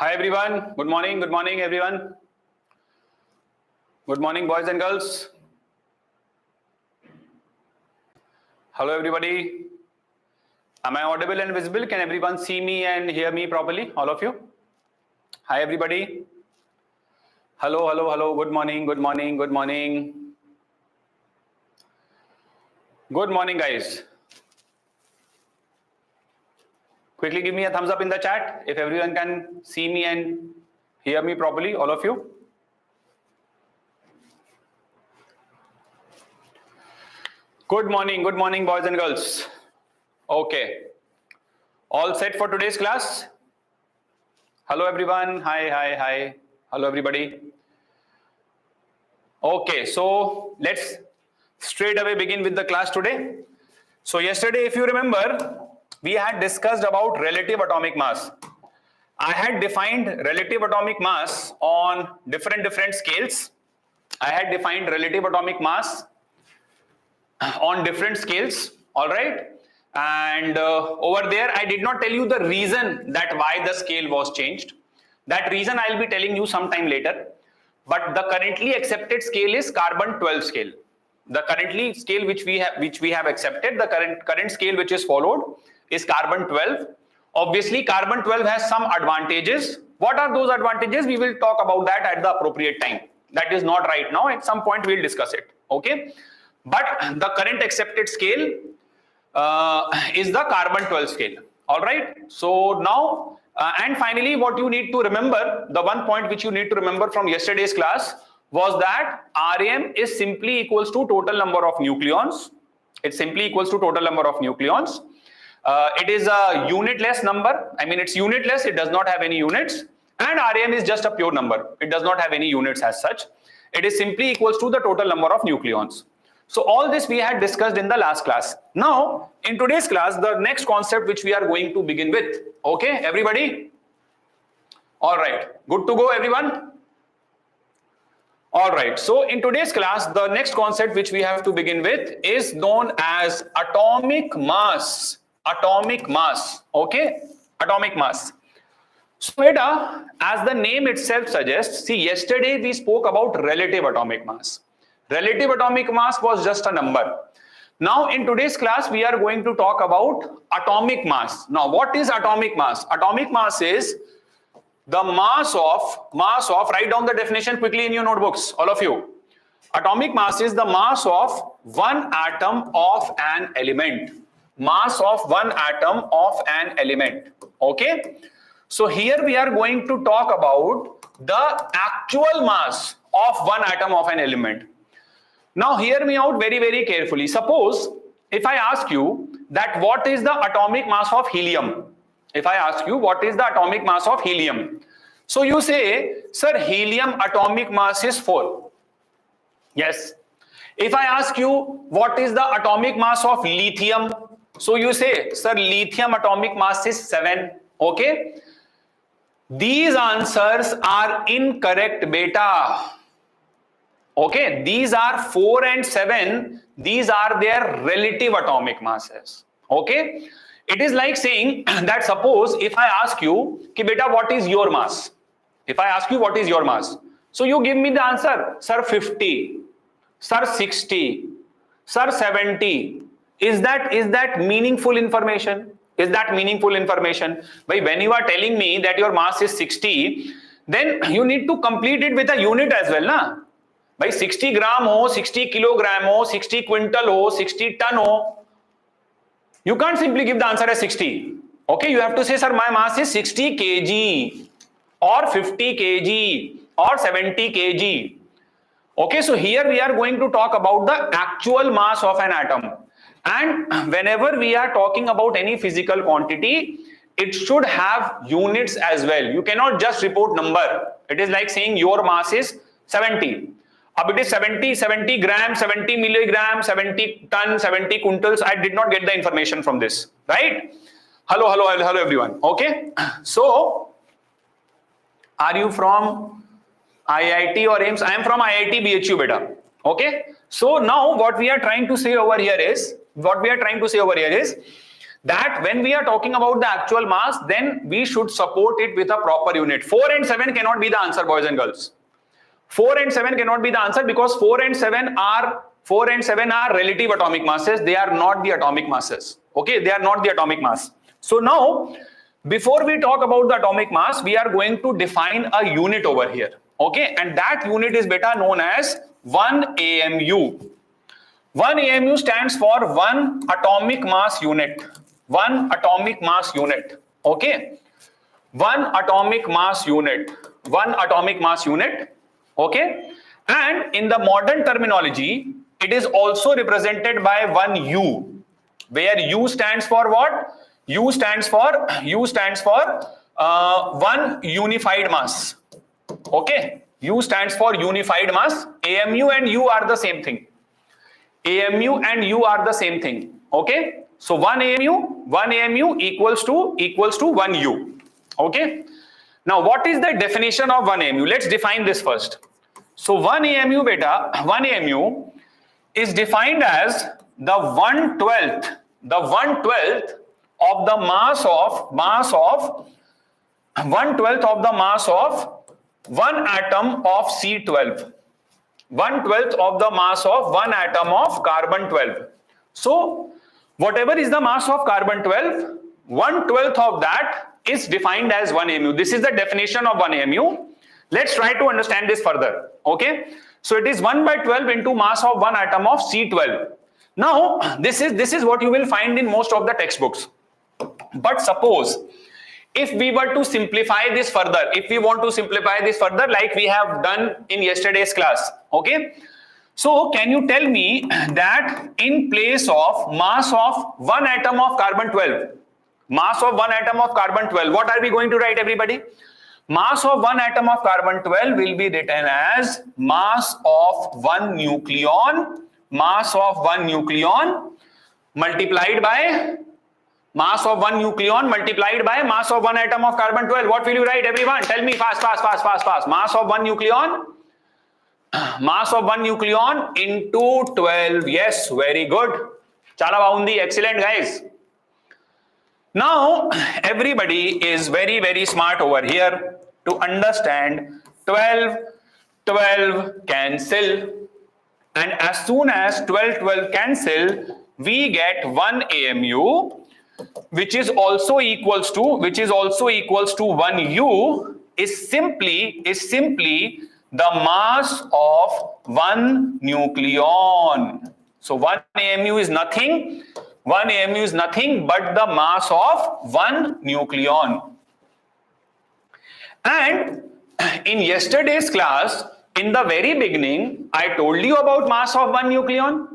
Hi everyone. Good morning everyone. Good morning boys and girls. Hello everybody. Am I audible and visible? Can everyone see me and hear me properly? All of you? Hi everybody. Hello. Good morning. Good morning guys. Quickly give me a thumbs up in the chat if everyone can see me and hear me properly, all of you. Good morning boys and girls. Okay. All set for today's class? Hello everyone. Hi. Hello everybody. Okay, so let's straight away begin with the class today. So yesterday, if you remember, we had discussed about relative atomic mass. I had defined relative atomic mass on different scales. I had defined relative atomic mass on different scales, all right? And over there, I did not tell you the reason that why the scale was changed. That reason I'll be telling you sometime later. But the currently accepted scale is carbon-12 scale. The currently scale which we have accepted, the current scale which is followed is carbon-12. Obviously, carbon-12 has some advantages. What are those advantages? We will talk about that at the appropriate time. That is not right now. At some point, we'll discuss it. Okay. But the current accepted scale is the carbon-12 scale. All right. So now, and finally, what you need to remember, the one point which you need to remember from yesterday's class was that Rm is simply equals to total number of nucleons. It simply equals to total number of nucleons. It is a unitless number. I mean, it's unitless. It does not have any units. And Rm is just a pure number. It does not have any units as such. It is simply equals to the total number of nucleons. So all this we had discussed in the last class. Now, in today's class, the next concept which we are going to begin with. Okay, everybody? All right. Good to go, everyone? All right. So in today's class, the next concept which we have to begin with is known as atomic mass. Atomic mass. Okay? Atomic mass. So beta, as the name itself suggests, see, yesterday we spoke about relative atomic mass. Relative atomic mass was just a number. Now in today's class, we are going to talk about atomic mass. Now what is atomic mass? Atomic mass is the mass of, write down the definition quickly in your notebooks, all of you. Atomic mass is the mass of one atom of an element. Mass of one atom of an element. Okay? So here we are going to talk about the actual mass of one atom of an element. Now hear me out very carefully. Suppose if I ask you that what is the atomic mass of helium? If I ask you what is the atomic mass of helium? So you say, sir, helium atomic mass is 4. Yes. If I ask you what is the atomic mass of lithium? So you say, sir, lithium atomic mass is 7. Okay. These answers are incorrect, beta. Okay, these are 4 and 7. These are their relative atomic masses. Okay, it is like saying that suppose if I ask you, ki beta, what is your mass? If I ask you what is your mass, so you give me the answer, sir, 50, sir, 60, sir, 70. Is that meaningful information? Is that meaningful information? But when you are telling me that your mass is 60, then you need to complete it with a unit as well, na? By 60 gram ho, 60 kilogram ho, 60 quintal ho, 60 ton ho. You can't simply give the answer as 60. Okay, you have to say, sir, my mass is 60 kg or 50 kg or 70 kg. Okay, so here we are going to talk about the actual mass of an atom. And whenever we are talking about any physical quantity, it should have units as well. You cannot just report number. It is like saying your mass is 70. It is 70 grams, 70 milligrams, 70 ton, 70 quintals. I did not get the information from this, right? Hello everyone. Okay. So, are you from IIT or AIMS? I am from IIT BHU, beta. Okay. So now what we are trying to say over here is, that when we are talking about the actual mass, then we should support it with a proper unit. 4 and 7 cannot be the answer, boys and girls. 4 and 7 cannot be the answer because 4 and 7 are relative atomic masses. They are not the atomic masses. Okay, they are not the atomic mass. So now, before we talk about the atomic mass, we are going to define a unit over here. Okay, and that unit is beta known as 1 AMU. 1 AMU stands for 1 atomic mass unit. 1 atomic mass unit. Okay, 1 atomic mass unit. 1 atomic mass unit. Okay, and in the modern terminology, it is also represented by 1 U, where U stands for what? U stands for 1 unified mass. Okay, U stands for unified mass. AMU and U are the same thing. AMU and U are the same thing. Okay, so 1 AMU equals to 1 U. Okay, now what is the definition of 1 AMU? Let's define this first. So 1 AMU beta, 1 AMU is defined as the 1/12th of the mass of 1/12th of the mass of 1 atom of C12. 1/12th of the mass of 1 atom of carbon 12. So whatever is the mass of carbon 12, 1/12th of that is defined as 1 AMU. This is the definition of 1 AMU. Let's try to understand this further. Okay, so it is 1/12 into mass of 1 atom of C12. Now this is what you will find in most of the textbooks. But suppose if we were to simplify this further, if we want to simplify this further like we have done in yesterday's class, okay, so can you tell me that in place of mass of 1 atom of carbon 12, mass of 1 atom of carbon 12, what are we going to write, everybody? Mass of 1 atom of carbon 12 will be written as mass of 1 nucleon, mass of 1 nucleon multiplied by mass of 1 nucleon multiplied by mass of 1 atom of carbon 12. What will you write, everyone? Tell me fast. Mass of 1 nucleon, mass of 1 nucleon into 12. Yes, very good. Chala baundi, excellent guys. Now everybody is very, very smart over here to understand 12 cancel, and as soon as 12 cancel, we get 1 AMU, which is also equals to 1 U is simply the mass of 1 nucleon. So 1 AMU is nothing but the mass of 1 nucleon. And in yesterday's class, in the very beginning, I told you about mass of 1 nucleon.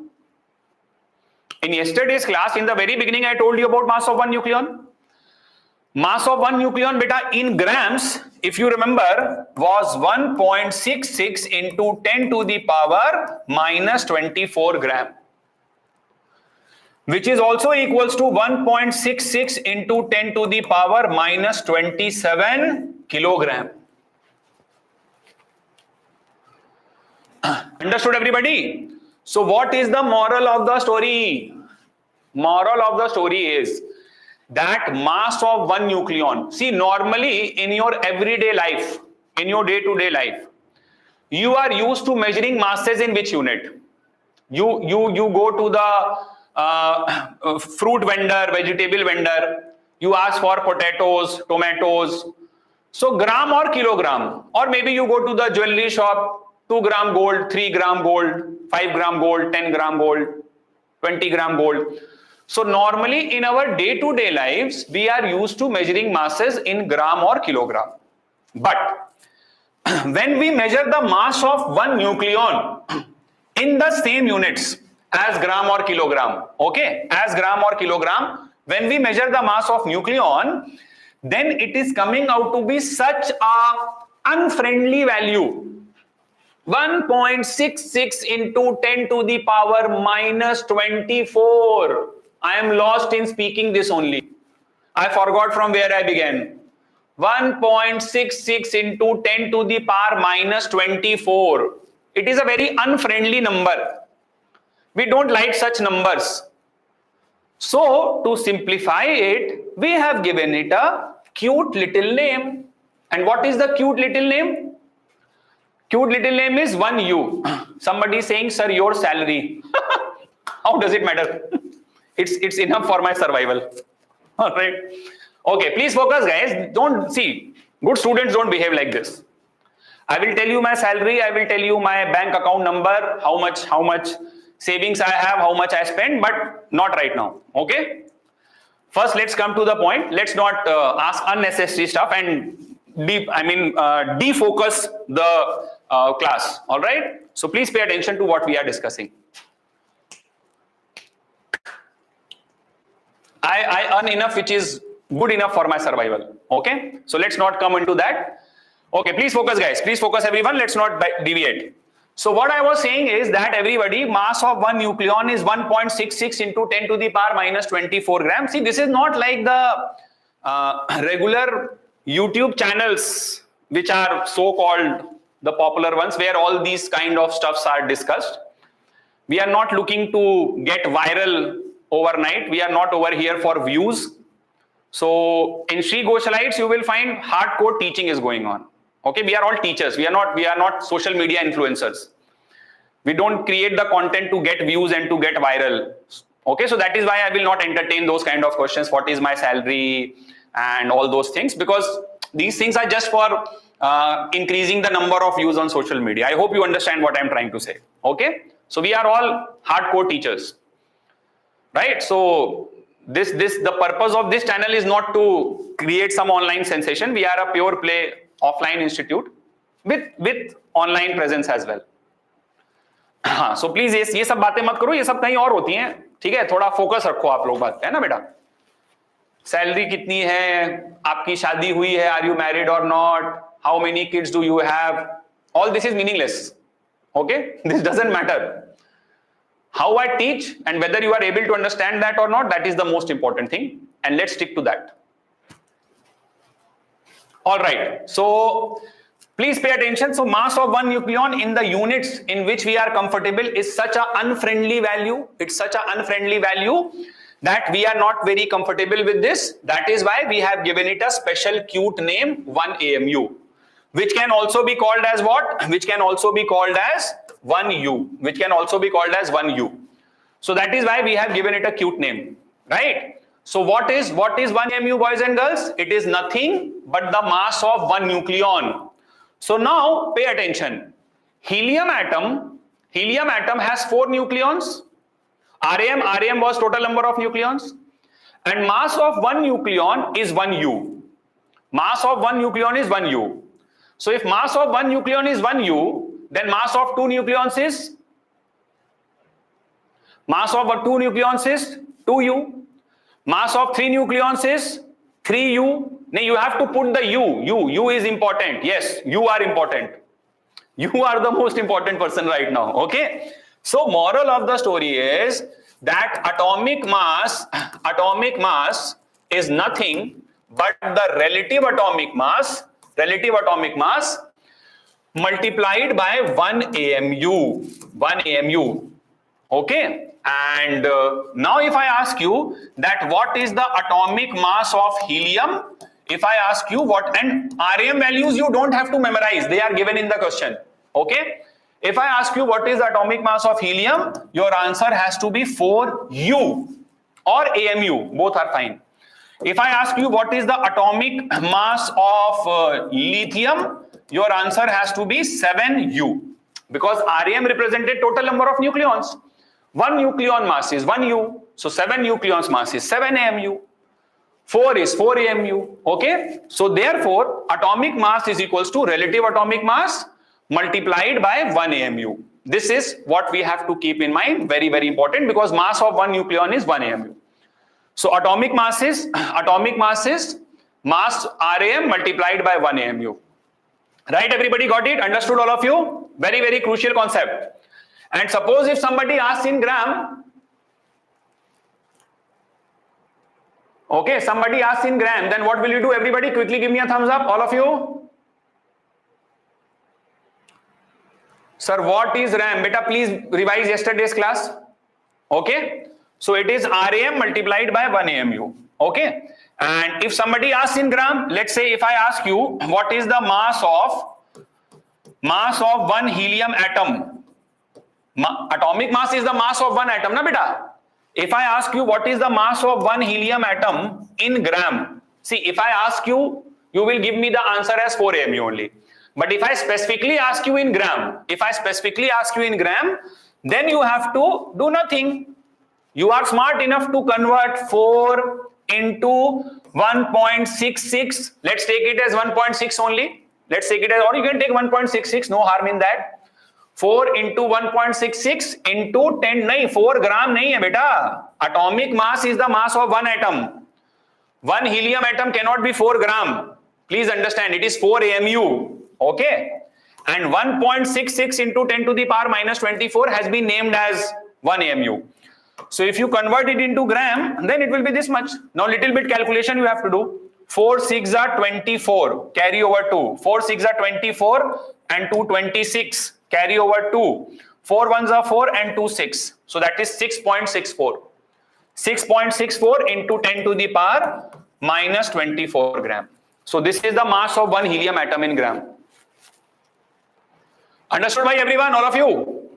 In yesterday's class, in the very beginning, I told you about mass of 1 nucleon. Mass of 1 nucleon, beta, in grams, if you remember, was 1.66 into 10 to the power minus 24 gram, which is also equals to 1.66 into 10 to the power minus 27 kilogram. Understood, everybody? So what is the moral of the story? Moral of the story is that mass of 1 nucleon. See, normally in your everyday life, in your day-to-day life, you are used to measuring masses in which unit? You go to the fruit vendor, vegetable vendor, you ask for potatoes, tomatoes. So gram or kilogram, or maybe you go to the jewelry shop, 2 gram gold, 3 gram gold, 5 gram gold, 10 gram gold, 20 gram gold. So normally in our day-to-day lives, we are used to measuring masses in gram or kilogram. But when we measure the mass of 1 nucleon in the same units as gram or kilogram, okay, as gram or kilogram, when we measure the mass of nucleon, then it is coming out to be such a unfriendly value. 1.66 into 10 to the power minus 24. I am lost in speaking this only. I forgot from where I began. 1.66 into 10 to the power minus 24. It is a very unfriendly number. We don't like such numbers. So to simplify it, we have given it a cute little name. And what is the cute little name? Cute little name is 1U. Somebody is saying, sir, your salary. How does it matter? It's enough for my survival. All right. Okay, please focus, guys. Don't see, good students don't behave like this. I will tell you my salary, I will tell you my bank account number, how much savings I have, how much I spend, but not right now. Okay? First, let's come to the point. Let's not ask unnecessary stuff and defocus the class. All right? So please pay attention to what we are discussing. I earn enough which is good enough for my survival. Okay? So let's not come into that. Okay, please focus, guys. Please focus, everyone. Let's not deviate. So what I was saying is that everybody, mass of one nucleon is 1.66 into 10 to the power minus 24 grams. See, this is not like the regular YouTube channels, which are so-called the popular ones, where all these kind of stuffs are discussed. We are not looking to get viral overnight. We are not over here for views. So in Sri Gosalites, you will find hardcore teaching is going on. Okay, we are all teachers. We are not social media influencers. We don't create the content to get views and to get viral. Okay, so that is why I will not entertain those kind of questions. What is my salary and all those things? Because these things are just for increasing the number of views on social media. I hope you understand what I'm trying to say. Okay, so we are all hardcore teachers, right? So the purpose of this channel is not to create some online sensation. We are a pure play offline institute with online presence as well. हाँ, so please ये सब बातें मत करो, ये सब कहीं और होती हैं, ठीक है? थोड़ा फोकस रखो आप लोग बात पे, है ना बेटा? सैलरी कितनी है, आपकी शादी हुई है, आर यू मैरिड और not, how many kids do you have, all this is meaningless. Okay, this doesn't matter. How I teach and whether you are able to understand that or not, that is the most important thing, and let's stick to that. All right, so please pay attention. So mass of one nucleon in the units in which we are comfortable is such an unfriendly value. It's such an unfriendly value that we are not very comfortable with this. That is why we have given it a special cute name, 1AMU, which can also be called as what? Which can also be called as 1U. Which can also be called as 1U. So that is why we have given it a cute name, right? So what is 1AMU, boys and girls? It is nothing but the mass of one nucleon. So now pay attention. Helium atom has 4 nucleons. Rem was total number of nucleons. And mass of one nucleon is 1U. Mass of one nucleon is 1U. So if mass of one nucleon is 1U, then mass of 2 nucleons is? Mass of 2 nucleons is 2U. Mass of 3 nucleons is 3U. Now you have to put the U is important. Yes, you are important. You are the most important person right now. Okay. So moral of the story is that atomic mass is nothing but the relative atomic mass multiplied by 1 AMU. 1 AMU. Okay. And now if I ask you that what is the atomic mass of helium, if I ask you what, and Rem values you don't have to memorize, they are given in the question. Okay. If I ask you what is the atomic mass of helium, your answer has to be 4U or AMU, both are fine. If I ask you what is the atomic mass of lithium, your answer has to be 7U, because Rem represented total number of nucleons. 1 nucleon mass is 1U, so 7 nucleons mass is 7 AMU. 4 is 4 AMU. Okay, so therefore atomic mass is equals to relative atomic mass multiplied by 1 AMU. This is what we have to keep in mind, very very important, because mass of one nucleon is 1 AMU. So atomic mass is mass Rem multiplied by 1 AMU. Right, everybody got it? Understood, all of you? Very very crucial concept. And suppose if somebody asks in gram, okay, somebody asks in gram, then what will you do? Everybody quickly give me a thumbs up, all of you. Sir, what is RAM? Beta, please revise yesterday's class. Okay, So it is RAM multiplied by 1 AMU. Okay. And if somebody asks in gram, let's say if I ask you what is the mass of one helium atom. Atomic mass is the mass of one atom, na beta? If I ask you what is the mass of one helium atom in gram, see, if I ask you, you will give me the answer as 4 AMU only. But if I specifically ask you in gram, then you have to do nothing. You are smart enough to convert 4 into 1.66. Let's take it as 1.6 only. Let's take it as, or you can take 1.66, no harm in that. 4 into 1.66 into 10, nahi, 4 gram nahi hai beta. Atomic mass is the mass of one atom. One helium atom cannot be 4 gram. Please understand, it is 4 AMU. Okay. And 1.66 into 10 to the power minus 24 has been named as 1 AMU. So if you convert it into gram, then it will be this much. Now little bit calculation you have to do. 4 6 are 24, carry over 2. 4 6 are 24 and 2 26, carry over 2. 4 1s are 4 and 2 6. So that is 6.64. 6.64 into 10 to the power minus 24 gram. So this is the mass of one helium atom in gram. Understood by everyone, all of you?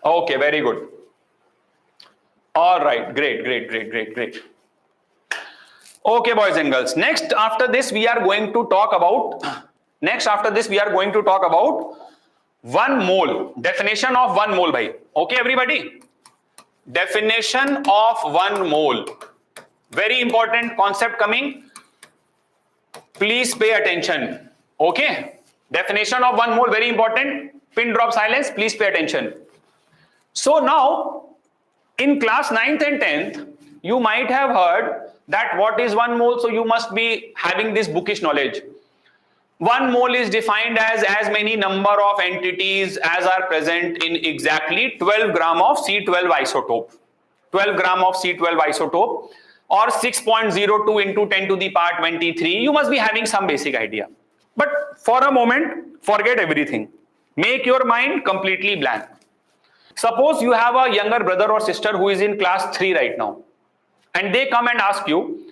Okay, very good. All right, great. Okay, boys and girls. Next after this we are going to talk about one mole. Definition of one mole, bhai. Okay, everybody. Definition of one mole. Very important concept coming. Please pay attention. Okay. Definition of one mole, very important. Pin drop silence. Please pay attention. So now, in class 9th and 10th, you might have heard that what is one mole. So you must be having this bookish knowledge. One mole is defined as many number of entities as are present in exactly 12 gram of C12 isotope. 12 gram of C12 isotope or 6.02 into 10 to the power 23. You must be having some basic idea. But for a moment, forget everything. Make your mind completely blank. Suppose you have a younger brother or sister who is in class 3 right now. And they come and ask you,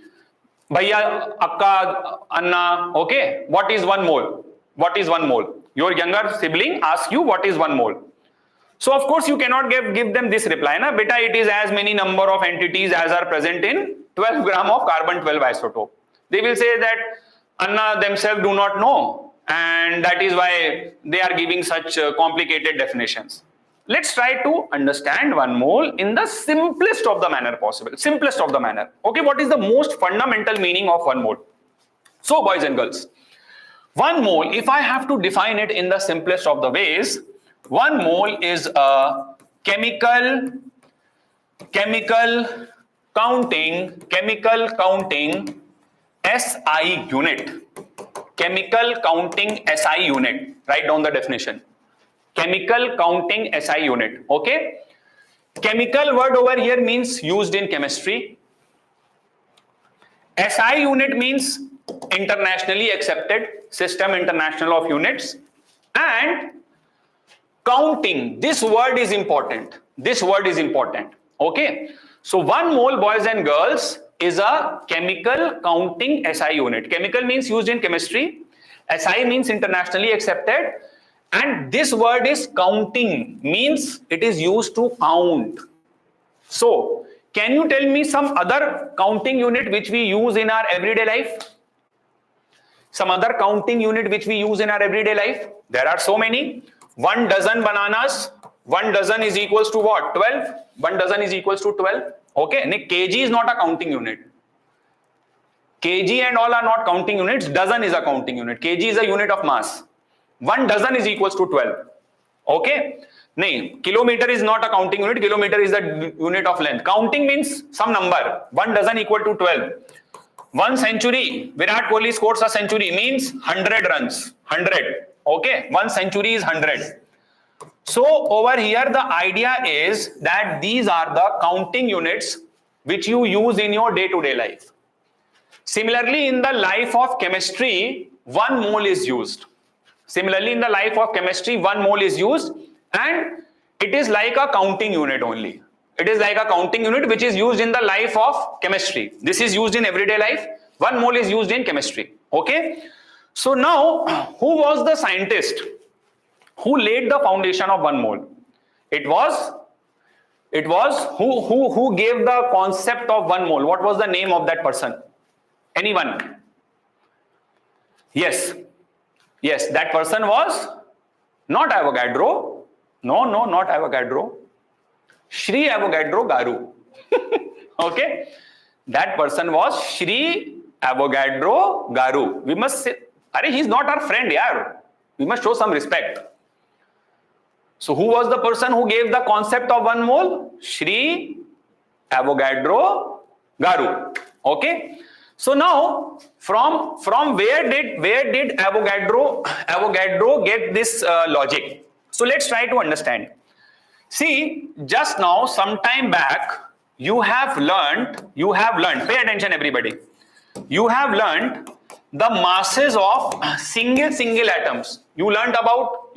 Bhaiya, Akka, Anna, okay, what is one mole? What is one mole? Your younger sibling asks you what is one mole. So of course you cannot give them this reply, na beta, it is as many number of entities as are present in 12 gram of carbon 12 isotope. They will say that Anna themselves do not know, and that is why they are giving such complicated definitions. Let's try to understand one mole in the simplest of the manner possible. Simplest of the manner. Okay, what is the most fundamental meaning of one mole? So boys and girls, one mole, if I have to define it in the simplest of the ways, one mole is a chemical counting SI unit. Chemical counting SI unit. Write down the definition. Chemical counting SI unit. Okay. Chemical word over here means used in chemistry. SI unit means internationally accepted system international of units. And counting, this word is important. This word is important. Okay. So one mole, boys and girls, is a chemical counting SI unit. Chemical means used in chemistry. SI means internationally accepted. And this word is counting, means it is used to count. So, can you tell me some other counting unit which we use in our everyday life? Some other counting unit which we use in our everyday life? There are so many. 1 dozen bananas, 1 dozen is equals to what? 12. 1 dozen is equals to 12. Okay, kg is not a counting unit. Kg and all are not counting units. Dozen is a counting unit. Kg is a unit of mass. 1 dozen is equals to 12. Okay? No, kilometer is not a counting unit. Kilometer is the unit of length. Counting means some number. 1 dozen equal to 12. 1 century. Virat Kohli scores a century means 100 runs. 100. Okay? 1 century is 100. So over here the idea is that these are the counting units which you use in your day-to-day life. Similarly, in the life of chemistry, 1 mole is used. Similarly, in the life of chemistry, 1 mole is used, and it is like a counting unit only. It is like a counting unit which is used in the life of chemistry. This is used in everyday life. 1 mole is used in chemistry. Okay. So now, who was the scientist who laid the foundation of 1 mole? It was who gave the concept of 1 mole? What was the name of that person? Anyone? Yes, that person was not Avogadro. No, not Avogadro. Shri Avogadro Garu. Okay, that person was Shri Avogadro Garu. We must say, Arey, he's not our friend, yaar. We must show some respect. So who was the person who gave the concept of 1 mole? Shri Avogadro Garu. Okay. So now, from where did Avogadro get this logic? So let's try to understand. See, just now, some time back, you have learned, pay attention everybody. You have learned the masses of single atoms. You learned about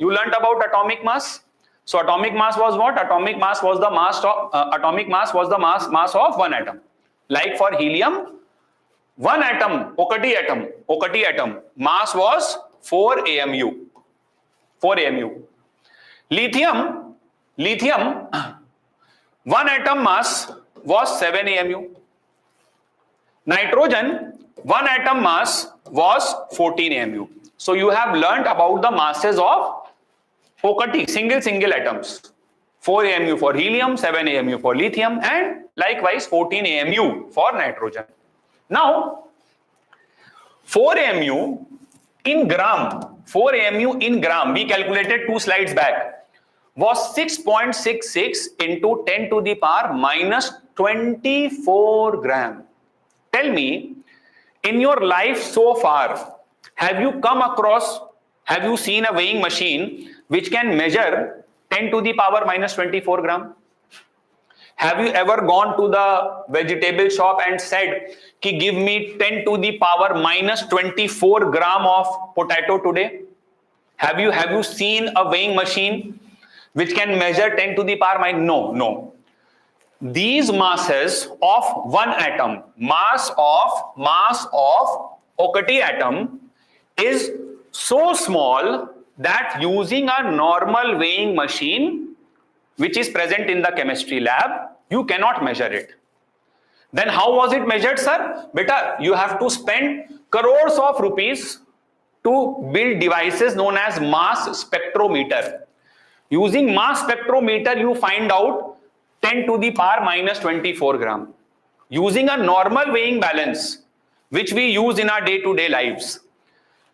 atomic mass. So atomic mass was what? Atomic mass was the mass of one atom. Like for helium, one atom, okati atom, mass was 4 AMU. 4 AMU. Lithium, one atom mass was 7 AMU. Nitrogen, one atom mass was 14 AMU. So you have learnt about the masses of okati, single atoms. 4 AMU for helium, 7 AMU for lithium, and likewise 14 AMU for nitrogen. Now, 4 AMU in gram, we calculated 2 slides back, was 6.66 into 10 to the power minus 24 gram. Tell me, in your life so far, have you seen a weighing machine which can measure 10 to the power minus 24 gram? Have you ever gone to the vegetable shop and said, ki give me 10 to the power minus 24 gram of potato today? Have you seen a weighing machine which can measure 10 to the power minus? No. These masses of one atom, mass of okati atom is so small that using a normal weighing machine which is present in the chemistry lab, you cannot measure it. Then how was it measured, sir? Beta, you have to spend crores of rupees to build devices known as mass spectrometer. Using mass spectrometer, you find out 10 to the power minus 24 gram. Using a normal weighing balance, which we use in our day-to-day lives,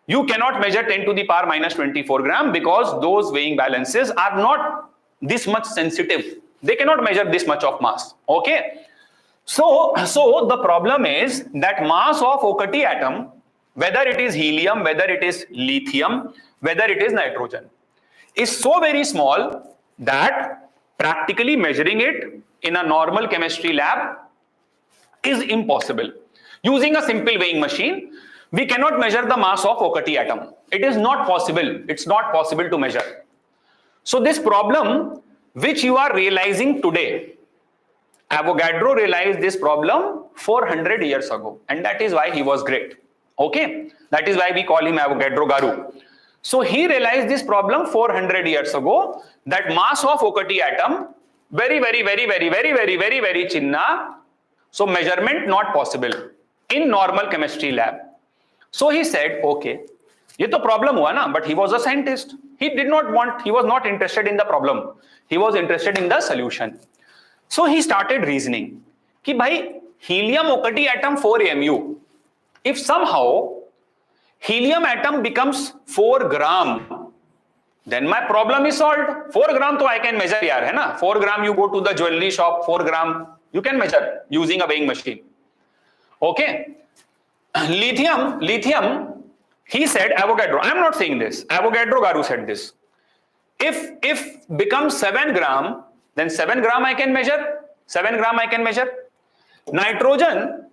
you cannot measure 10 to the power minus 24 gram because those weighing balances are not this much sensitive. They cannot measure this much of mass. Okay. So the problem is that mass of okati atom, whether it is helium, whether it is lithium, whether it is nitrogen, is so very small that practically measuring it in a normal chemistry lab is impossible. Using a simple weighing machine, we cannot measure the mass of okati atom. It is not possible. It's not possible to measure. So this problem which you are realizing today, Avogadro realized this problem 400 years ago, and that is why he was great. Okay, that is why we call him Avogadro Garu. So he realized this problem 400 years ago, that mass of okati atom very chinna, so measurement not possible in normal chemistry lab. So he said, okay, ye to problem hua na, but he was a scientist. He was not interested in the problem. He was interested in the solution. So he started reasoning ki bhai, helium okati atom 4 AMU. If somehow helium atom becomes 4 gram, then my problem is solved. 4 gram to I can measure yaar, hai na? 4 gram you go to the jewelry shop, 4 gram you can measure using a weighing machine. Okay. Lithium, he said, Avogadro, I am not saying this, Avogadro Garu said this. If becomes 7 gram, then 7 gram I can measure. 7 gram I can measure. Nitrogen,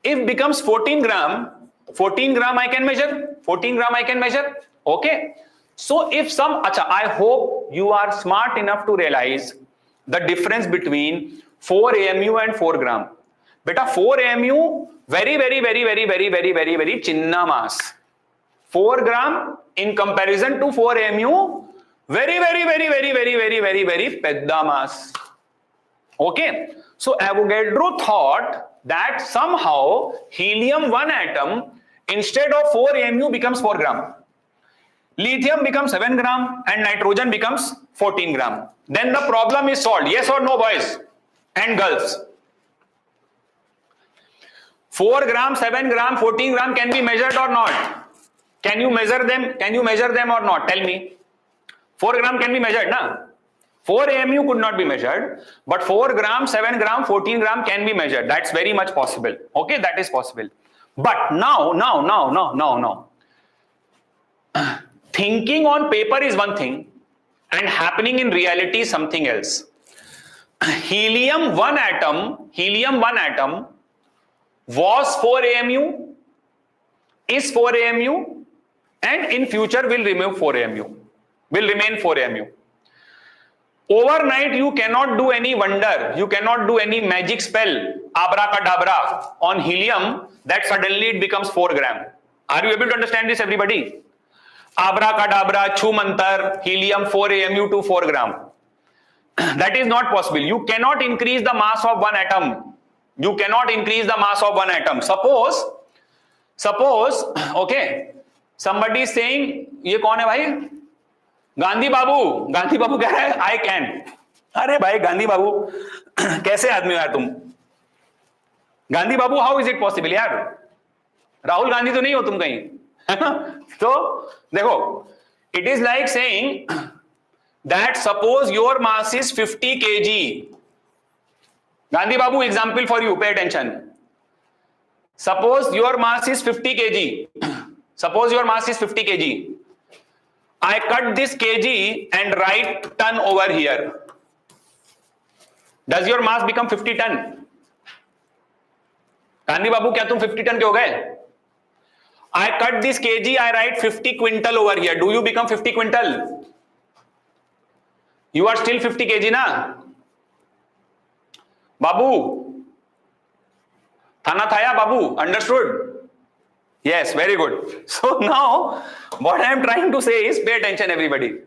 if becomes 14 gram I can measure. 14 gram I can measure. Okay. So if some, acha, I hope you are smart enough to realize the difference between 4 AMU and 4 gram. Beta 4 AMU, very chinna mass. 4 gram in comparison to 4 AMU, very pedda mass. Okay. So Avogadro thought that somehow helium 1 atom instead of 4 AMU becomes 4 gram. Lithium becomes 7 gram and nitrogen becomes 14 gram. Then the problem is solved. Yes or no, boys and girls? 4 gram, 7 gram, 14 gram can be measured or not? Can you measure them? Can you measure them or not? Tell me. 4 gram can be measured, na? 4 AMU could not be measured, but 4 gram, 7 gram, 14 gram can be measured. That's very much possible. Okay, that is possible. But now, thinking on paper is one thing and happening in reality is something else. Helium 1 atom was 4 AMU, is 4 AMU, and in future will remain 4 AMU. Overnight you cannot do any wonder, you cannot do any magic spell, abracadabra on helium that suddenly it becomes 4 gram. Are you able to understand this, everybody? Abracadabra, chumantar, helium 4 AMU to 4 gram. That is not possible. You cannot increase the mass of one atom. You cannot increase the mass of one atom. Suppose, okay, somebody is saying, ये कौन है भाई? गांधी बाबू कह रहा है I can. अरे भाई गांधी बाबू कैसे आदमी हो यार तुम? गांधी बाबू how is it possible यार? राहुल गांधी तो नहीं हो तुम कहीं, है ना? तो देखो, it is like saying that suppose your mass is 50 kg. Gandhi Babu, example for you, pay attention. Suppose your mass is 50 kg. Suppose your mass is 50 kg. I cut this kg and write ton over here. Does your mass become 50 ton? Gandhi Babu, क्या तुम 50 ton के हो गए? I cut this kg, I write 50 quintal over here. Do you become 50 quintal? You are still 50 kg, na? Babu, Thana Thaya, Babu, understood? Yes, very good. So now, what I am trying to say is, pay attention everybody.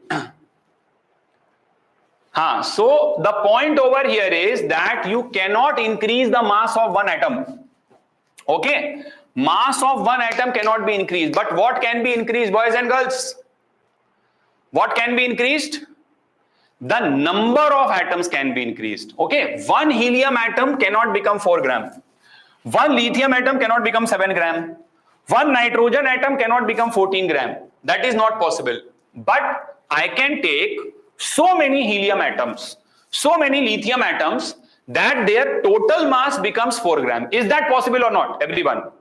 So the point over here is that you cannot increase the mass of one atom. Okay? Mass of one atom cannot be increased. But what can be increased, boys and girls? What can be increased? The number of atoms can be increased. Okay? One helium atom cannot become 4 gram. One lithium atom cannot become 7 gram. One nitrogen atom cannot become 14 gram. That is not possible. But I can take so many helium atoms, so many lithium atoms that their total mass becomes 4 gram. Is that possible or not, everyone?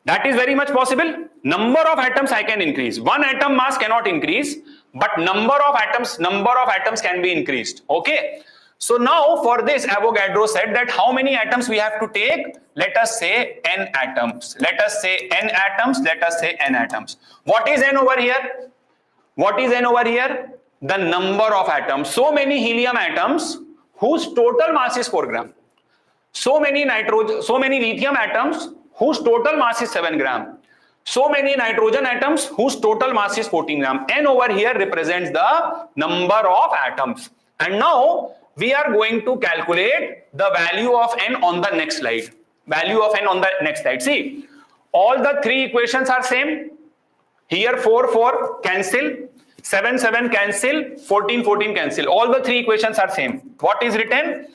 That is very much possible. Number of atoms I can increase. One atom mass cannot increase, but number of atoms can be increased. Okay. So now for this, Avogadro said that how many atoms we have to take? Let us say n atoms. Let us say n atoms. Let us say n atoms. What is n over here? What is n over here? The number of atoms. So many helium atoms whose total mass is 4 gram. So many lithium atoms whose total mass is 7 gram. So many nitrogen atoms whose total mass is 14 gram. N over here represents the number of atoms. And now we are going to calculate the value of n on the next slide. Value of n on the next slide. See, all the three equations are same. Here 4 cancel, 7 cancel, 14 cancel. All the three equations are same. What is written?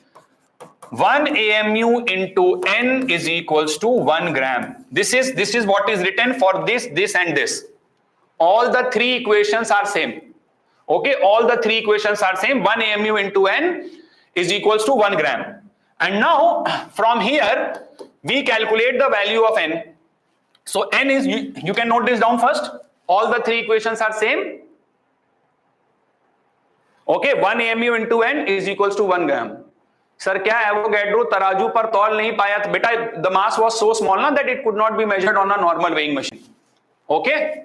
1 AMU into n is equals to 1 gram. This is what is written for this and this. All the three equations are same. Okay, all the three equations are same. 1 AMU into n is equals to 1 gram. And now from here we calculate the value of n. So n is, you can note this down first. All the three equations are same. Okay, 1 AMU into n is equals to 1 gram. Sir, क्या Avogadro तराजू पर तौल नहीं पाया? बेटा, the mass was so small ना that it could not be measured on a normal weighing machine. Okay.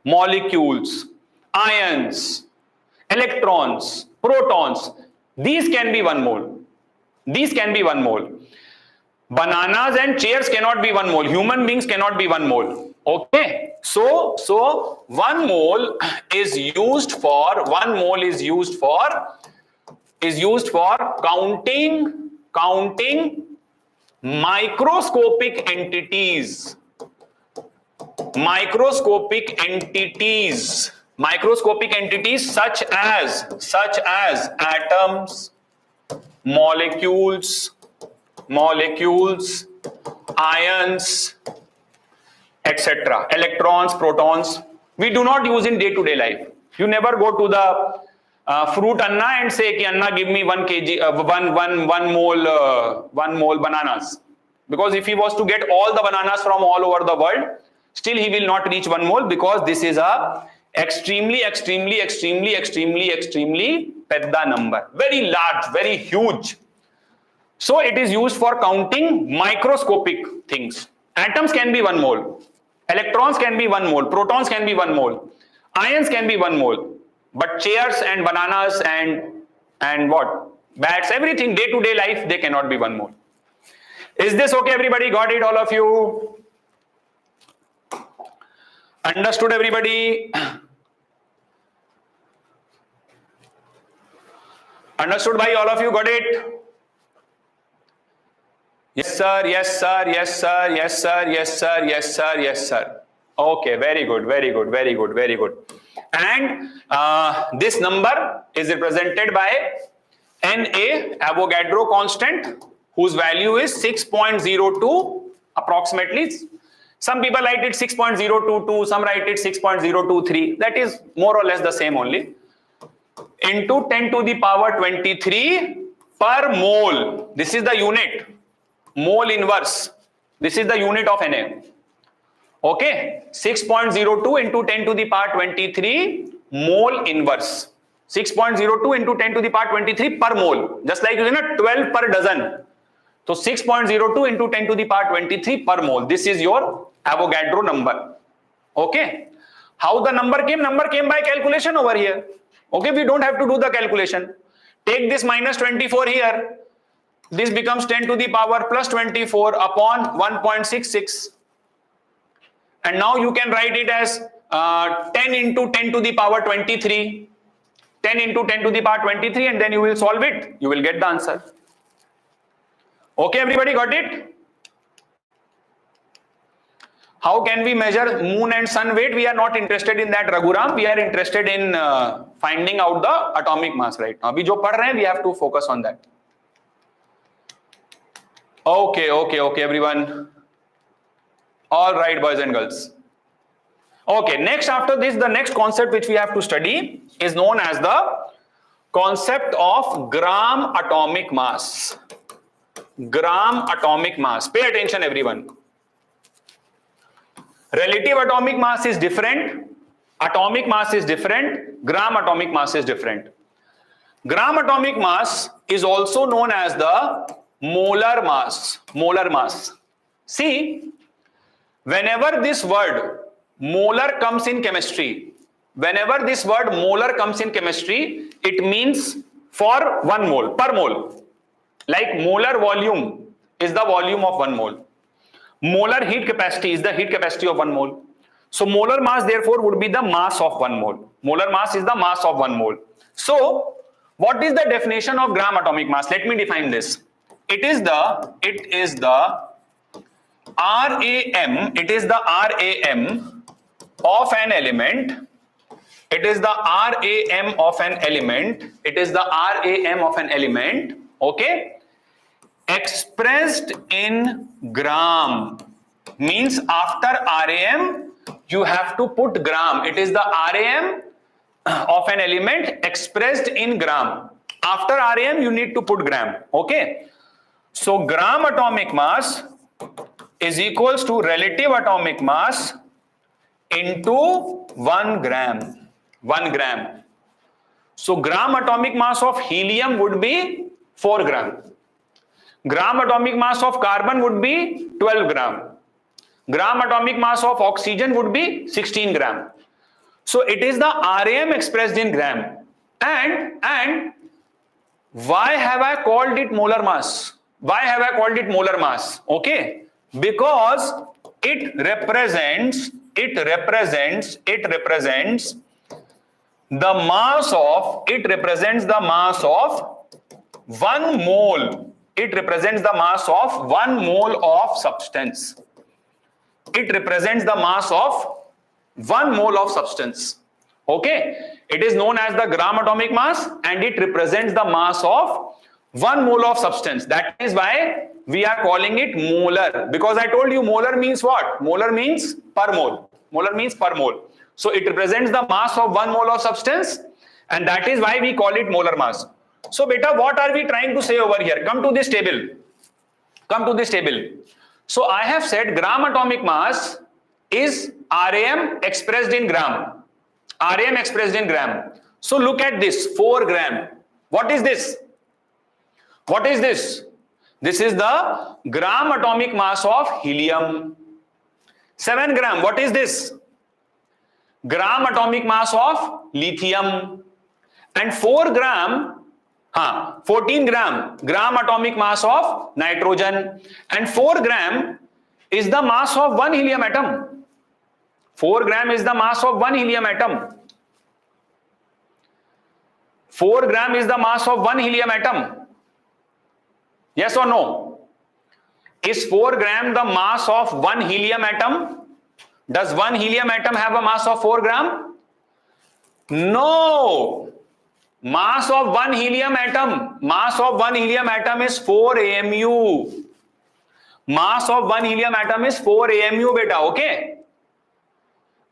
molecules, ions, electrons, protons, these can be 1 mole. These can be 1 mole. Bananas and chairs cannot be 1 mole. Human beings cannot be 1 mole. Okay. So 1 mole is used for counting microscopic entities. Microscopic entities such as atoms, molecules, ions, etc. Electrons, protons. We do not use in day-to-day life. You never go to the fruit Anna and say, ki Anna, give me 1 kg, 1 mole bananas. Because if he was to get all the bananas from all over the world, still he will not reach 1 mole, because this is a extremely pedda number. Very large, very huge. So it is used for counting microscopic things. Atoms can be 1 mole. Electrons can be 1 mole. Protons can be 1 mole. Ions can be 1 mole. But chairs and bananas and what? Bats, everything, day-to-day life, they cannot be 1 mole. Is this okay, everybody? Got it, all of you? Understood, everybody? Understood by all of you? Got it? Yes, sir. Yes, sir. Yes, sir. Yes, sir. Yes, sir. Yes, sir. Yes, sir. Okay, very good. Very good. Very good. Very good. And this number is represented by Na, Avogadro constant, whose value is 6.02 approximately. Some people write it 6.022, some write it 6.023. That is more or less the same only. Into 10 to the power 23 per mole. This is the unit. Mole inverse. This is the unit of Na. Okay. 6.02 into 10 to the power 23 mole inverse. 6.02 into 10 to the power 23 per mole. Just like 12 per dozen. So 6.02 into 10 to the power 23 per mole. This is your Avogadro number. Okay. How the number came? Number came by calculation over here. Okay, we don't have to do the calculation. Take this minus 24 here. This becomes 10 to the power plus 24 upon 1.66. And now you can write it as 10 into 10 to the power 23. 10 into 10 to the power 23, and then you will solve it. You will get the answer. Okay, everybody got it? How can we measure moon and sun weight? We are not interested in that, Raghuram. We are interested in finding out the atomic mass right now. Abhi jo padh rahe hain, we have to focus on that. Okay, everyone. All right, boys and girls. Okay, next after this, the next concept which we have to study is known as the concept of gram atomic mass. Gram atomic mass. Pay attention, everyone. Relative atomic mass is different. Atomic mass is different. Gram atomic mass is different. Gram atomic mass is also known as the molar mass. Molar mass. See, whenever this word molar comes in chemistry, it means for 1 mole, per mole. Like molar volume is the volume of 1 mole. Molar heat capacity is the heat capacity of 1 mole. So molar mass therefore would be the mass of 1 mole. Molar mass is the mass of 1 mole. So what is the definition of gram atomic mass? Let me define this. It is the RAM, it is the RAM of an element. It is the RAM of an element. It is the RAM of an element. Okay. Expressed in gram. Means after RAM, you have to put gram. It is the RAM of an element expressed in gram. After RAM, you need to put gram. Okay. So gram atomic mass is equals to relative atomic mass into 1 gram. 1 gram. So gram atomic mass of helium would be 4 gram. Gram atomic mass of carbon would be 12 gram. Gram atomic mass of oxygen would be 16 gram. So it is the RAM expressed in gram. And why have I called it molar mass? Why have I called it molar mass? Okay, because it represents the mass of 1 mole. It represents the mass of 1 mole of substance. It represents the mass of 1 mole of substance. Okay, it is known as the gram atomic mass, and it represents the mass of 1 mole of substance. That is why we are calling it molar, because I told you molar means what? Molar means per mole. Molar means per mole. So it represents the mass of 1 mole of substance, and that is why we call it molar mass. So beta, what are we trying to say over here? Come to this table. Come to this table. So I have said gram atomic mass is RAM expressed in gram. RAM expressed in gram. So look at this, 4 gram. What is this? What is this? This is the gram atomic mass of helium. 7 gram. What is this? Gram atomic mass of lithium. And 14 gram, gram atomic mass of nitrogen. And 4 gram is the mass of 1 helium atom. 4 gram is the mass of 1 helium atom. 4 gram is the mass of 1 helium atom. Yes or no? Is 4 gram the mass of 1 helium atom? Does 1 helium atom have a mass of 4 gram? No. Mass of 1 helium atom is 4 AMU. Mass of 1 helium atom is 4 AMU, beta. Okay.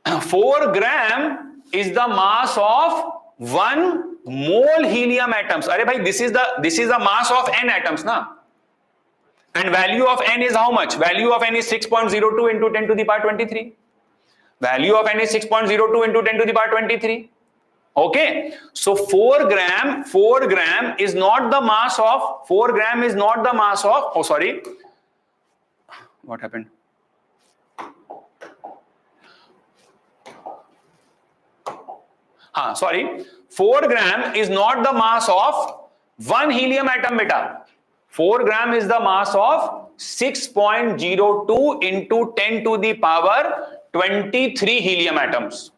4 gram is the mass of 1 mole helium atoms. Arey bhai, this is the mass of n atoms, na? And value of n is how much? Value of n is 6.02 into 10 to the power 23. Value of n is 6.02 into 10 to the power 23. Okay, so 4 gram is not the mass of, oh sorry, what happened? Sorry, 4 gram is not the mass of 1 helium atom, beta. 4 gram is the mass of 6.02 into 10 to the power 23 helium atoms.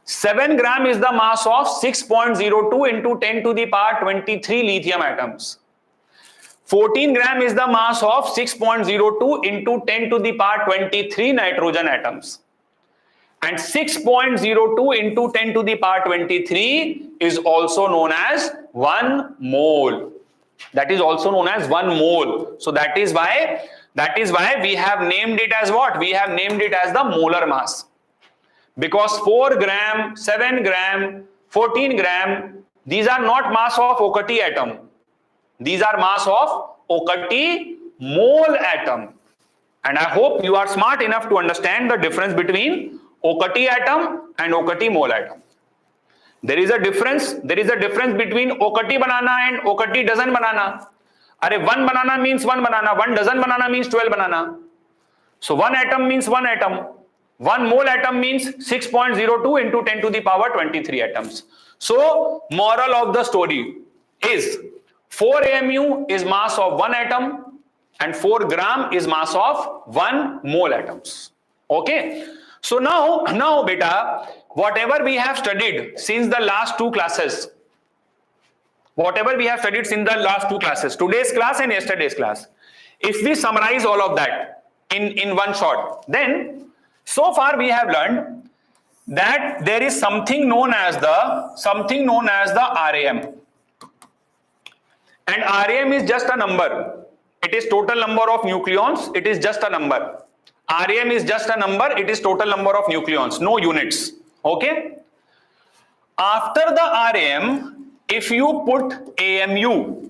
7 gram is the mass of 6.02 into 10 to the power 23 lithium atoms. 14 gram is the mass of 6.02 into 10 to the power 23 nitrogen atoms. And 6.02 into 10 to the power 23 is also known as 1 mole. That is also known as 1 mole. So that is why we have named it as what? We have named it as the molar mass. Because 4 gram, 7 gram, 14 gram, these are not mass of OCT atom. These are mass of OCT mole atom. And I hope you are smart enough to understand the difference between OCT atom and OCT mole atom. There is a difference between OCT banana and OCT dozen banana. Are 1 banana means 1 banana, 1 dozen banana means 12 banana. So 1 atom means 1 atom. 1 mole atom means 6.02 into 10 to the power 23 atoms. So moral of the story is 4 AMU is mass of 1 atom and 4 gram is mass of 1 mole atoms. Okay. So now beta, whatever we have studied since the last 2 classes, today's class and yesterday's class, if we summarize all of that in one shot, then so far we have learned that there is something known as the RAM. And RAM is just a number. It is total number of nucleons. It is just a number. RAM is just a number. It is total number of nucleons, no units. Okay. After the RAM, if you put AMU,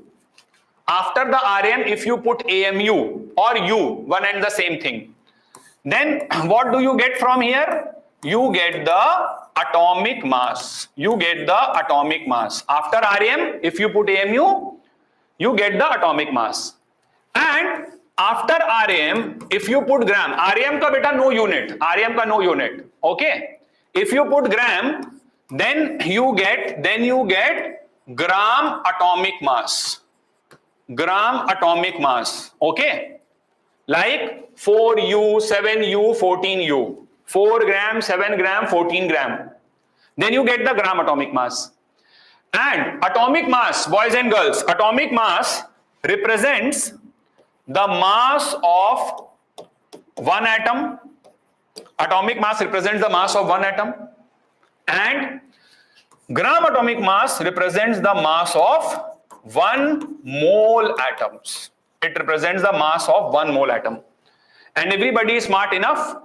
or U, one and the same thing, then what do you get from here? You get the atomic mass. After RAM, if you put AMU, you get the atomic mass. And after RM, if you put gram, RM ka beta no unit. Okay. If you put gram, then you get gram atomic mass. Gram atomic mass. Okay? Like 4U, 7U, 14U. 4 gram, 7 gram, 14 gram. Then you get the gram atomic mass. And atomic mass, boys and girls, atomic mass represents the mass of one atom. Atomic mass represents the mass of one atom. And gram atomic mass represents the mass of 1 mole atoms. It represents the mass of 1 mole atom. And everybody is smart enough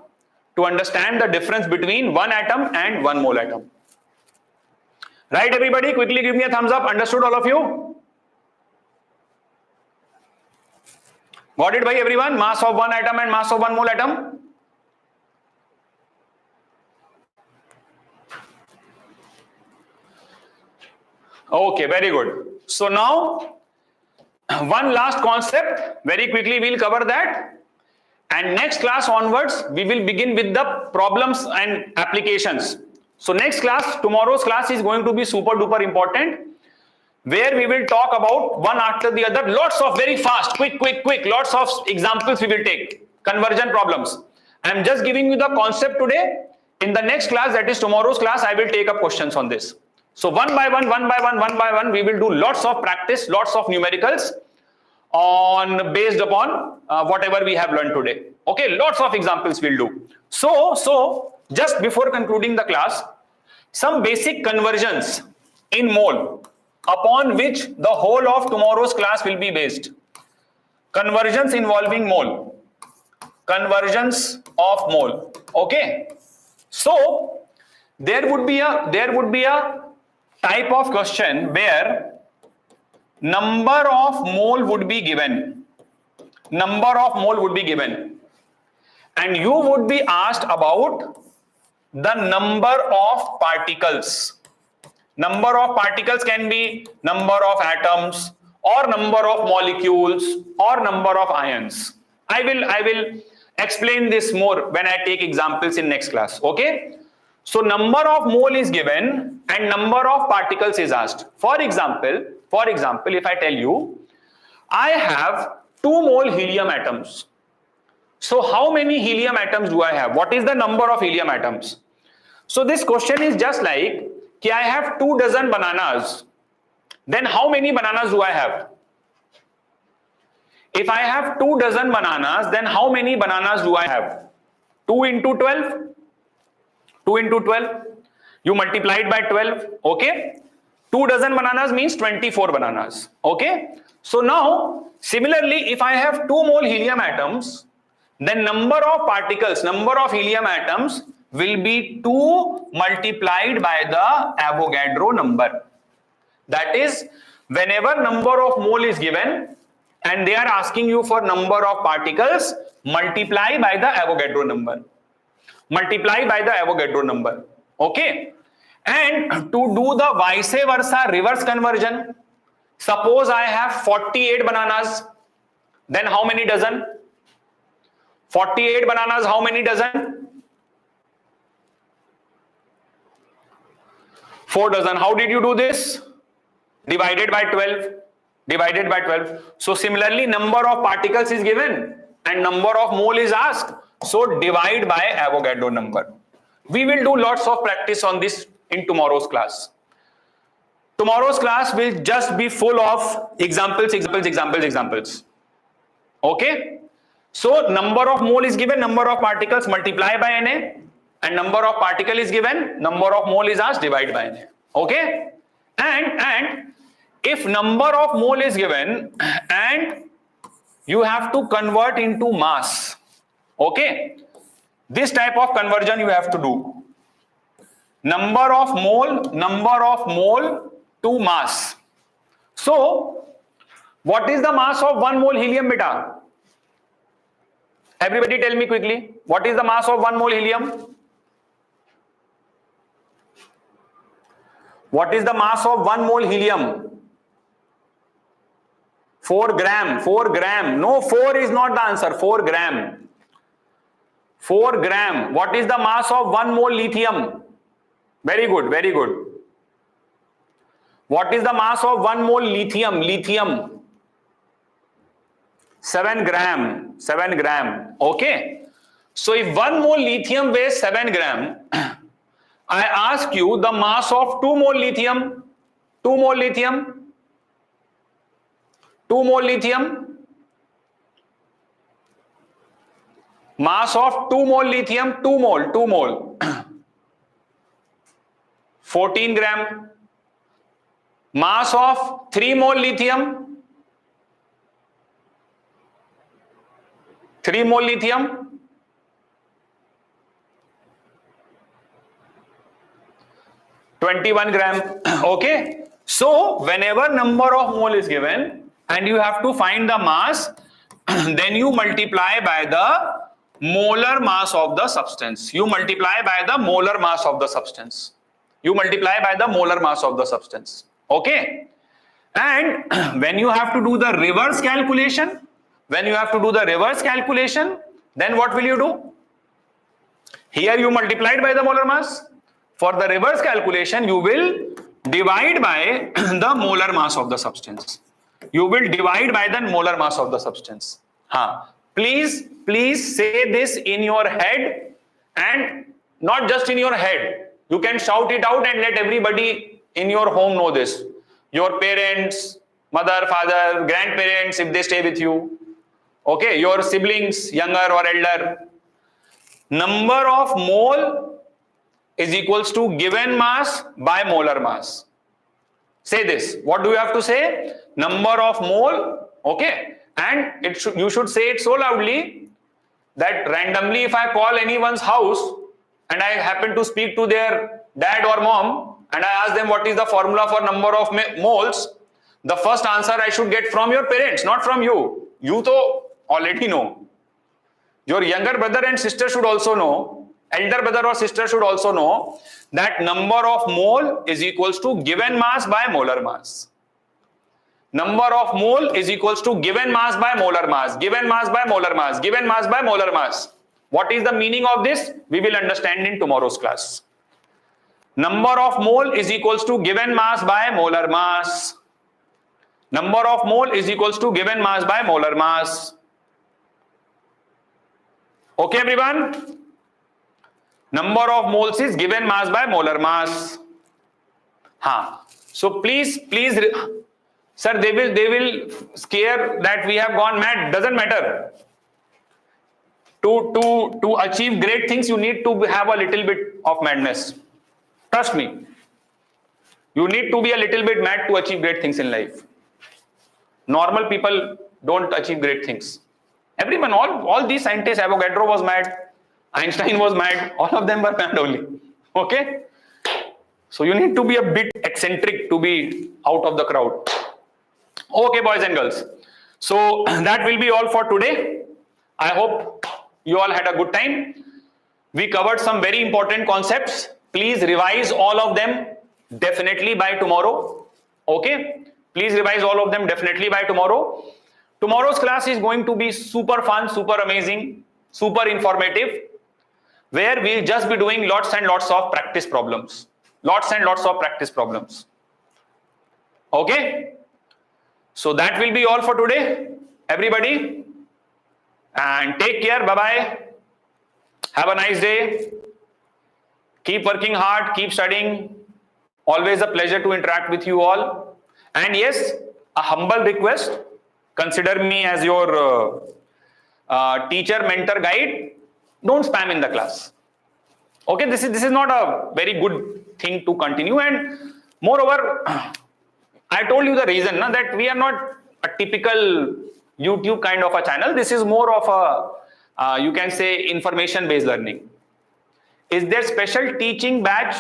to understand the difference between 1 atom and 1 mole atom. Right, everybody? Quickly give me a thumbs up. Understood, all of you? Got it, by everyone? Mass of 1 atom and mass of 1 mole atom? Okay, very good. So now, one last concept. Very quickly, we'll cover that. And next class onwards, we will begin with the problems and applications. So next class, tomorrow's class is going to be super duper important, where we will talk about one after the other, lots of very fast, quick, lots of examples we will take, conversion problems. I am just giving you the concept today. In the next class, that is tomorrow's class, I will take up questions on this. So one by one, we will do lots of practice, lots of numericals based upon whatever we have learned today. Okay, lots of examples we'll do. So just before concluding the class, some basic conversions in mole upon which the whole of tomorrow's class will be based. Conversions involving mole. Conversions of mole. Okay. So there would be a type of question where number of mole would be given. Number of mole would be given. And you would be asked about the number of particles. Number of particles can be number of atoms or number of molecules or number of ions. I will explain this more when I take examples in next class. Okay. So number of mole is given and number of particles is asked. For example, if I tell you, I have 2 mole helium atoms. So how many helium atoms do I have? What is the number of helium atoms? So this question is just like, I have 2 dozen bananas. Then how many bananas do I have? If I have 2 dozen bananas, then how many bananas do I have? 2 into 12? 2 into 12. You multiply it by 12. Okay. 2 dozen bananas means 24 bananas. Okay. So now, similarly, if I have 2 mole helium atoms, then number of particles, number of helium atoms will be 2 multiplied by the Avogadro number. That is, whenever number of mole is given and they are asking you for number of particles, multiply by the Avogadro number. Multiply by the Avogadro number. Okay. And to do the vice versa reverse conversion, suppose I have 48 bananas, then how many dozen? 48 bananas, how many dozen? 4 dozen. How did you do this? Divided by 12. Divided by 12. So similarly, number of particles is given and number of mole is asked. So divide by Avogadro number. We will do lots of practice on this in tomorrow's class. Tomorrow's class will just be full of examples. Okay. So number of mole is given, number of particles, multiply by Na, and number of particle is given, number of mole is asked, divide by Na. Okay. And if number of mole is given and you have to convert into mass. Okay. This type of conversion you have to do. Number of mole to mass. So what is the mass of 1 mole helium, beta? Everybody tell me quickly. What is the mass of 1 mole helium? What is the mass of 1 mole helium? 4 gram. 4 gram. No, 4 is not the answer. 4 gram. 4 gram. What is the mass of 1 mole lithium? Very good, very good. What is the mass of 1 mole lithium? Lithium. 7 gram. 7 gram. Okay. So if 1 mole lithium weighs 7 gram, I ask you the mass of 2 mole lithium. 2 mole lithium. 2 mole lithium. Mass of 2 mole lithium. 2 mole. 2 mole. 14 gram. Mass of 3 mole lithium. 3 mole lithium. 21 gram. Okay. So whenever number of mole is given and you have to find the mass, then you multiply by the molar mass of the substance. You multiply by the molar mass of the substance. You multiply by the molar mass of the substance. Okay. And when you have to do the reverse calculation, then what will you do? Here you multiplied by the molar mass. For the reverse calculation, you will divide by the molar mass of the substance. You will divide by the molar mass of the substance. Please say this in your head, and not just in your head. You can shout it out and let everybody in your home know this. Your parents, mother, father, grandparents, if they stay with you. Okay, your siblings, younger or elder. Number of mole is equals to given mass by molar mass. Say this. What do you have to say? Number of mole. Okay, and you should say it so loudly that randomly if I call anyone's house and I happen to speak to their dad or mom and I ask them what is the formula for number of moles, the first answer I should get from your parents, not from you. You to already know. Your younger brother and sister should also know, elder brother or sister should also know that number of mole is equals to given mass by molar mass. Number of mole is equals to given mass by molar mass, given mass by molar mass, given mass by molar mass. What is the meaning of this? We will understand in tomorrow's class. Number of mole is equals to given mass by molar mass. Number of mole is equals to given mass by molar mass. Okay, everyone? Number of moles is given mass by molar mass. So please, sir, they will scare that we have gone mad. Doesn't matter. To achieve great things, you need to have a little bit of madness. Trust me. You need to be a little bit mad to achieve great things in life. Normal people don't achieve great things. Everyone, all these scientists, Avogadro was mad, Einstein was mad, all of them were mad only. Okay? So you need to be a bit eccentric to be out of the crowd. Okay, boys and girls. So that will be all for today. I hope you all had a good time. We covered some very important concepts. Please revise all of them definitely by tomorrow. Okay? Please revise all of them definitely by tomorrow. Tomorrow's class is going to be super fun, super amazing, super informative, where we'll just be doing lots and lots of practice problems. Lots and lots of practice problems. Okay? So that will be all for today, everybody. And take care. Bye-bye. Have a nice day. Keep working hard. Keep studying. Always a pleasure to interact with you all. And yes, a humble request. Consider me as your teacher, mentor, guide. Don't spam in the class. Okay, this is not a very good thing to continue. And moreover, I told you the reason that we are not a typical YouTube kind of a channel. This is more of a, you can say, information-based learning. Is there special teaching batch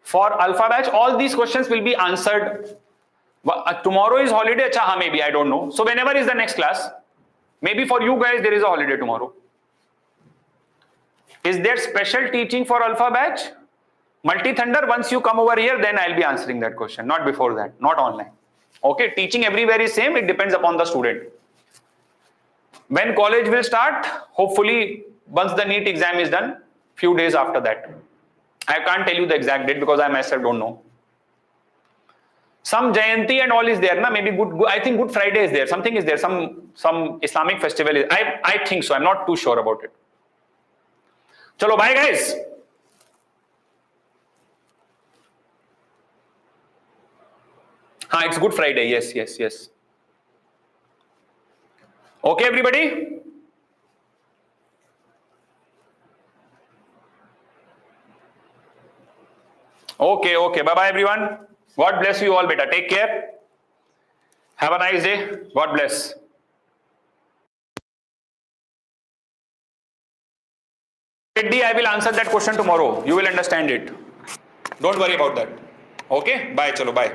for Alpha batch? All these questions will be answered. Tomorrow is holiday, maybe, I don't know. So whenever is the next class? Maybe for you guys there is a holiday tomorrow. Is there special teaching for Alpha batch? Multi-Thunder, once you come over here, then I'll be answering that question. Not before that, not online. Okay, teaching everywhere is same. It depends upon the student. When college will start, hopefully once the NEET exam is done, few days after that. I can't tell you the exact date because I myself don't know. Some Jayanti and all is there, na? Maybe good. I think Good Friday is there. Something is there. Some Islamic festival is. I think so. I'm not too sure about it. Chalo, bye guys. It's Good Friday. Yes. Okay, everybody. Okay. Bye everyone. God bless you all, beta. Take care. Have a nice day. God bless. Reddy, I will answer that question tomorrow. You will understand it. Don't worry about that. Okay? Bye. Chalo, bye.